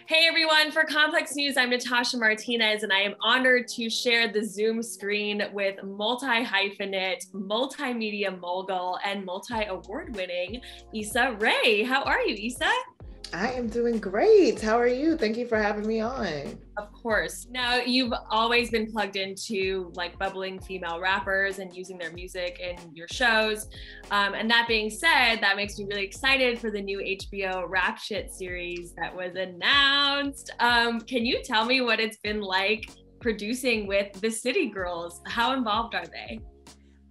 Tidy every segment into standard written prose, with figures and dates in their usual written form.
Hey everyone, for Complex News, I'm Natasha Martinez, and I am honored to share the Zoom screen with multi-hyphenate, multimedia mogul, and multi-award-winning Issa Rae. How are you, Issa? I am doing great. How are you? Thank you for having me on. Of course. Now, you've always been plugged into like bubbling female rappers and using their music in your shows. And that being said, that makes me really excited for the new HBO Rap Shit series that was announced. Can you tell me what it's been like producing with the City Girls? How involved are they?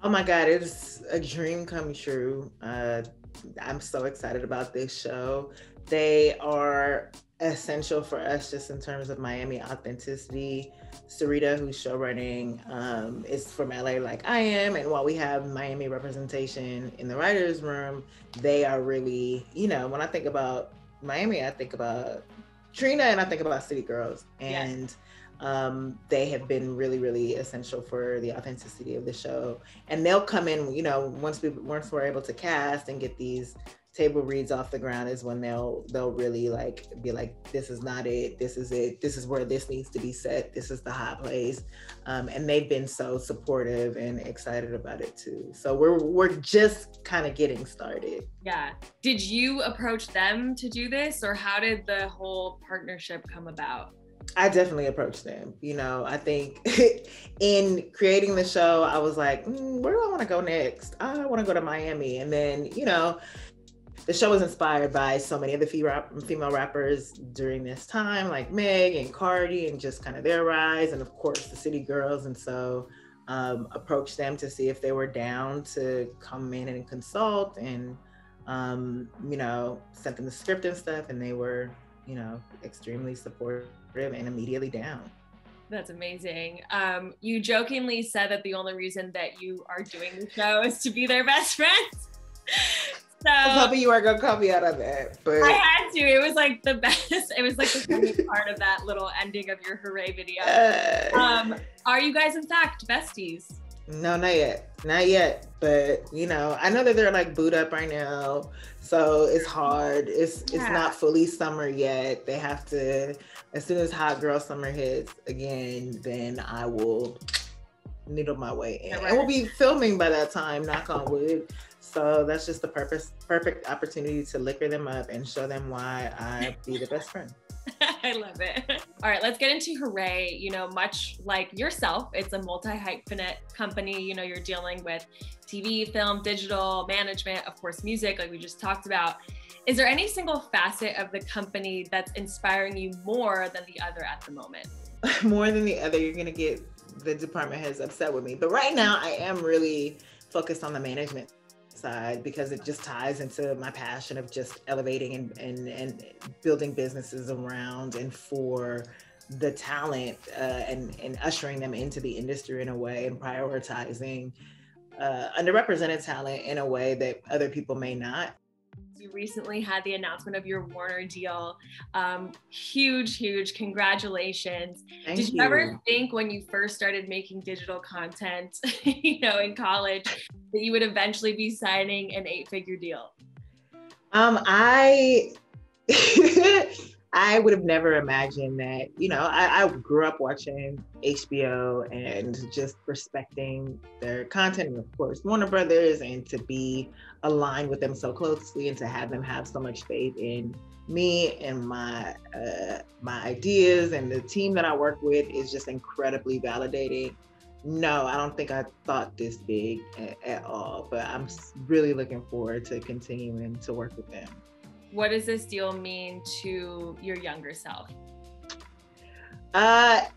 Oh my God, it's a dream come true. I'm so excited about this show. They are essential for us just in terms of Miami authenticity. Sarita, who's show running, is from LA like I am. And while we have Miami representation in the writer's room, they are really, when I think about Miami, I think about Trina and I think about City Girls. And they have been really, really essential for the authenticity of the show. And they'll come in, once we're able to cast and get these table reads off the ground is when they'll really be like, this is not it, this is it, this is where this needs to be set, this is the hot place. And they've been so supportive and excited about it too. So we're just kind of getting started. Yeah. Did you approach them to do this, or how did the whole partnership come about? I definitely approached them. I think in creating the show, I was like, where do I want to go next? I want to go to Miami. And then, the show was inspired by so many of the female rappers during this time, like Meg and Cardi, and just kind of their rise, and of course the City Girls. And so approached them to see if they were down to come in and consult, and sent them the script and stuff, and they were extremely supportive and immediately down. That's amazing. You jokingly said that the only reason that you are doing the show is to be their best friends. So I was hoping you were gonna call me out on that, but I had to. It was like the best. It was like the funny part of that little ending of your hooray video. Are you guys in fact besties? No, not yet. But I know that they're like booed up right now, so it's hard. It's not fully summer yet. They have to. As soon as hot girl summer hits again, then I will needle my way in, and we'll be filming by that time. Knock on wood. So that's just the perfect opportunity to liquor them up and show them why I be the best friend. I love it. All right, let's get into Hooray. Much like yourself, it's a multi-hyphenate company. You're dealing with TV, film, digital, management, of course, music, like we just talked about. Is there any single facet of the company that's inspiring you more than the other at the moment? More than the other, you're gonna get the department heads upset with me. But right now, I am really focused on the management side because it just ties into my passion of just elevating and building businesses around and for the talent and ushering them into the industry in a way, and prioritizing underrepresented talent in a way that other people may not. You recently had the announcement of your Warner deal. Huge congratulations. Did you ever think when you first started making digital content, in college, that you would eventually be signing an 8-figure deal? I would have never imagined that. I grew up watching HBO and just respecting their content, and of course Warner Brothers, and to be aligned with them so closely and to have them have so much faith in me and my ideas, and the team that I work with is just incredibly validating. No, I don't think I thought this big at all, but I'm really looking forward to continuing to work with them. What does this deal mean to your younger self? My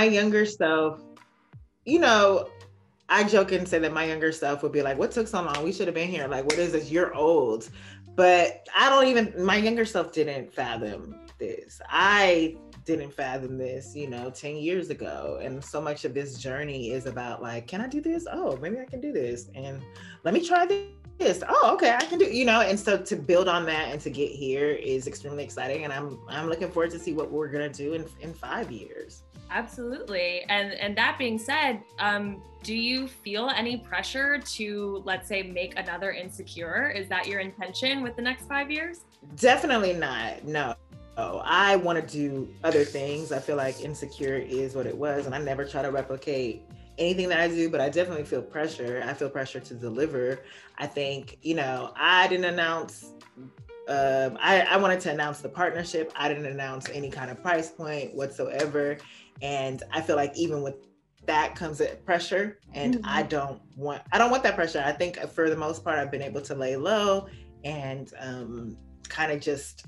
younger self, I joke and say that my younger self would be like, what took so long? We should have been here. Like, what is this? You're old. But my younger self didn't fathom this. I didn't fathom this, 10 years ago. And so much of this journey is about like, can I do this? Oh, maybe I can do this. And let me try this. Oh, okay, I can do, and so to build on that and to get here is extremely exciting. And I'm looking forward to see what we're going to do in 5 years. Absolutely. And that being said, do you feel any pressure to, let's say, make another Insecure? Is that your intention with the next 5 years? Definitely not. No. Oh, I want to do other things. I feel like Insecure is what it was, and I never try to replicate anything that I do, but I definitely feel pressure. I feel pressure to deliver. I think, I didn't announce, I wanted to announce the partnership. I didn't announce any kind of price point whatsoever. And I feel like even with that comes at pressure, and I don't want that pressure. I think for the most part, I've been able to lay low and kind of just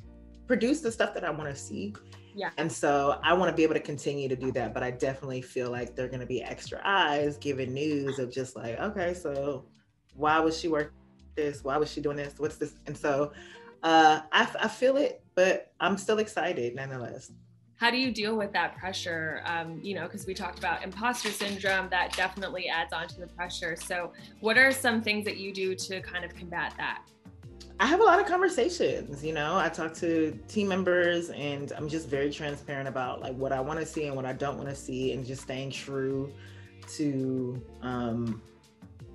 produce the stuff that I want to see. Yeah. And so I want to be able to continue to do that, but I definitely feel like there are going to be extra eyes giving news of just like, okay, so why was she working this? Why was she doing this? What's this? And so I feel it, but I'm still excited nonetheless. How do you deal with that pressure? Because we talked about imposter syndrome, that definitely adds on to the pressure. So what are some things that you do to kind of combat that? I have a lot of conversations, I talk to team members, and I'm just very transparent about like what I want to see and what I don't want to see, and just staying true to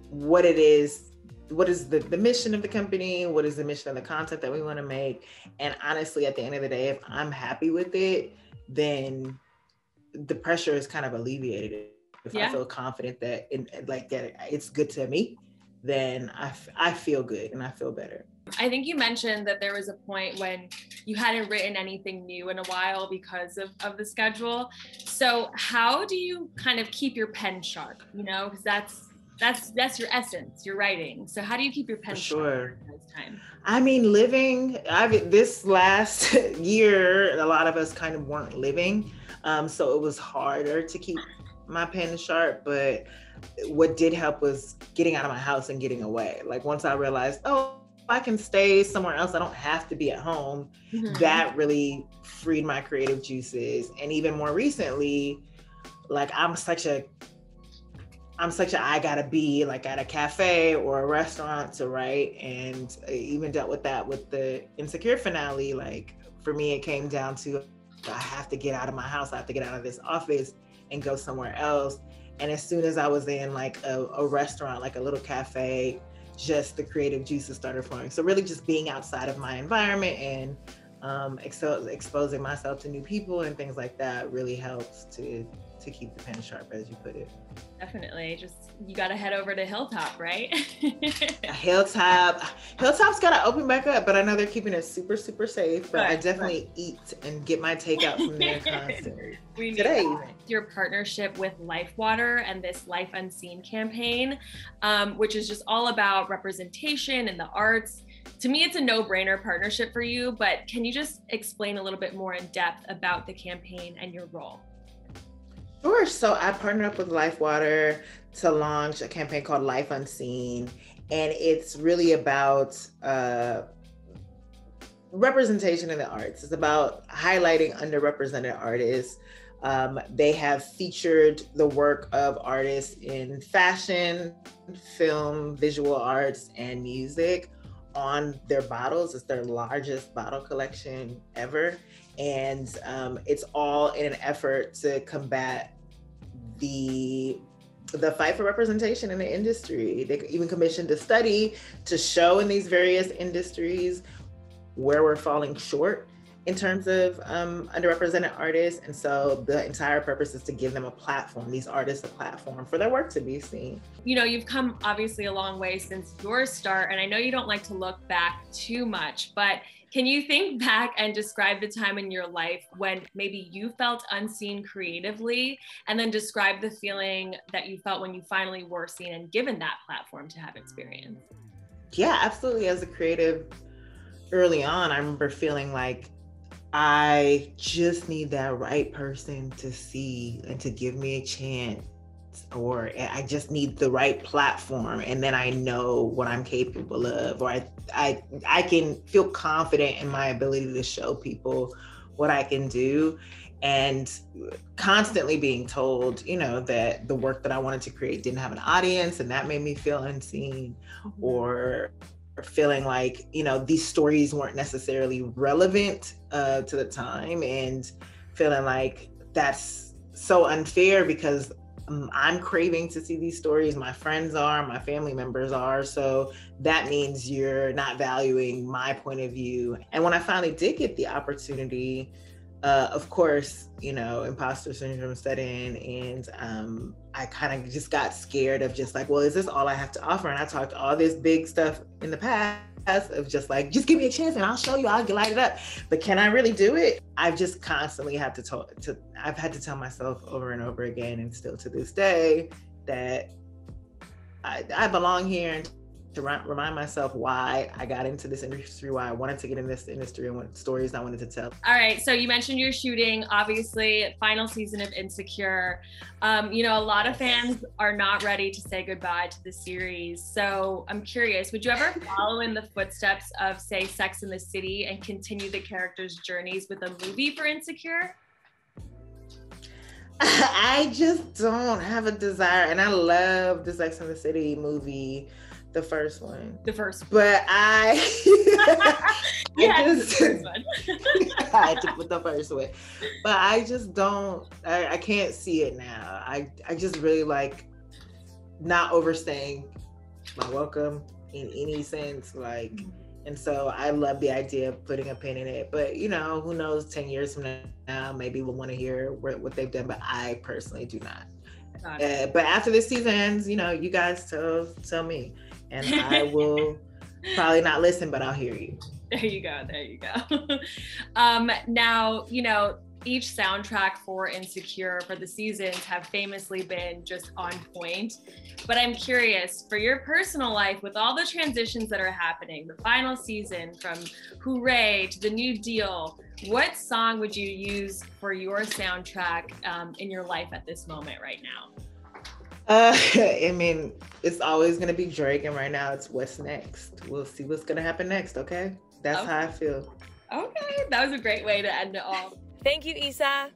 what it is, what is the mission of the company, what is the mission of the content that we want to make. And honestly, at the end of the day, if I'm happy with it, then the pressure is kind of alleviated. If I feel confident that it's good to me, then I feel good and I feel better. I think you mentioned that there was a point when you hadn't written anything new in a while because of the schedule. So how do you kind of keep your pen sharp? Because that's your essence, your writing. So how do you keep your pen sharp during this time? I mean, this last year, a lot of us kind of weren't living. So it was harder to keep my pen sharp, but what did help was getting out of my house and getting away. Like once I realized, I can stay somewhere else, I don't have to be at home. That really freed my creative juices. And even more recently, like I'm such a I gotta be like at a cafe or a restaurant to write. And I even dealt with that with the Insecure finale. Like for me, it came down to I have to get out of my house. I have to get out of this office and go somewhere else. And as soon as I was in like a restaurant, like a little cafe, just the creative juices started flowing. So really just being outside of my environment and exposing myself to new people and things like that really helps to keep the pen sharp, as you put it. Definitely. Just, you got to head over to Hilltop, right? Hilltop's got to open back up, but I know they're keeping it super, super safe. But I definitely eat and get my takeout from there constantly. Today, your partnership with LifeWater and this Life Unseen campaign, which is just all about representation in the arts. To me, it's a no-brainer partnership for you, but can you just explain a little bit more in depth about the campaign and your role? Sure. So I partnered up with LifeWater to launch a campaign called Life Unseen. And it's really about representation in the arts. It's about highlighting underrepresented artists. They have featured the work of artists in fashion, film, visual arts, and music on their bottles. It's their largest bottle collection ever. And it's all in an effort to combat the fight for representation in the industry. They even commissioned a study to show in these various industries where we're falling short in terms of underrepresented artists. And so the entire purpose is to give them a platform, these artists a platform for their work to be seen. You've come obviously a long way since your start, and I know you don't like to look back too much, but can you think back and describe the time in your life when maybe you felt unseen creatively, and then describe the feeling that you felt when you finally were seen and given that platform to have experience? Yeah, absolutely. As a creative early on, I remember feeling like I just need that right person to see and to give me a chance, or I just need the right platform, and then I know what I'm capable of, or I can feel confident in my ability to show people what I can do. And constantly being told, that the work that I wanted to create didn't have an audience, and that made me feel unseen, or feeling like, these stories weren't necessarily relevant to the time, and feeling like that's so unfair because I'm craving to see these stories. My friends are, my family members are. So that means you're not valuing my point of view. And when I finally did get the opportunity, of course, you know, imposter syndrome set in, and I kind of just got scared of just like, well, is this all I have to offer? And I talked all this big stuff in the past of just like, just give me a chance and I'll show you, I'll light it up. But can I really do it? I've just constantly had I've had to tell myself over and over again, and still to this day, that I belong here, and to remind myself why I got into this industry, why I wanted to get in this industry, and what stories I wanted to tell. All right, so you mentioned you're shooting, obviously, final season of Insecure. You know, a lot of fans are not ready to say goodbye to the series. So I'm curious, would you ever follow in the footsteps of, say, Sex and the City and continue the characters' journeys with a movie for Insecure? I just don't have a desire, and I love the Sex and the City movie. The first one. But I had to put the first one. But I just don't, I can't see it now. I just really like not overstaying my welcome in any sense. Like, and so I love the idea of putting a pin in it. But, you know, who knows, 10 years from now, maybe we'll want to hear what they've done. But I personally do not. But after this season ends, you know, you guys tell me. And I will probably not listen, but I'll hear you. There you go. Now, you know, each soundtrack for Insecure for the seasons have famously been just on point. But I'm curious, for your personal life, with all the transitions that are happening, the final season from Hooray to the New Deal, what song would you use for your soundtrack in your life at this moment right now? I mean, it's always going to be Drake, and right now it's What's Next. We'll see what's going to happen next, okay? That's how I feel. Okay, that was a great way to end it all. Thank you, Issa.